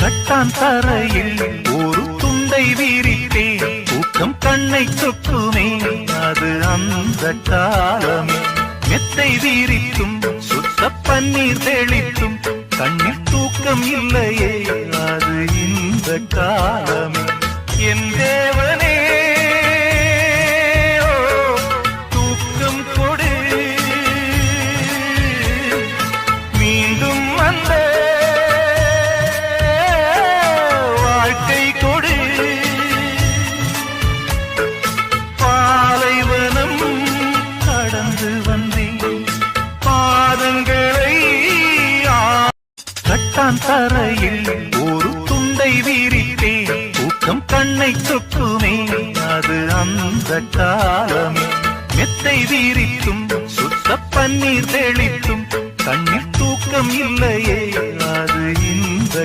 கட்டான் தரையில் ஒரு துண்டை விரித்தேன், தூக்கம் கண்ணை சொக்குமே அது அந்த காலமே. மெத்தை விரித்தும் சுத்த பன்னீர் தெளித்தும் கண்ணில் தூக்கம் இல்லையே அது இந்த காலமே. என் தேவனே தூக்கம் கொடு, மீண்டும் அந்த வாழ்க்கை கொடு. பாலைவனம் கடந்து வந்தேன் பாதங்களை கட்டான் தரையில் ஒரு துண்டை விரித்தேன், தூக்கம் கண்ணை சொக்குமே அது அந்த காலமே. மெத்தை விரித்தும் சுத்த பன்னீர் தெளித்தும் கண்ணில் தூக்கம் இல்லையே அது இந்த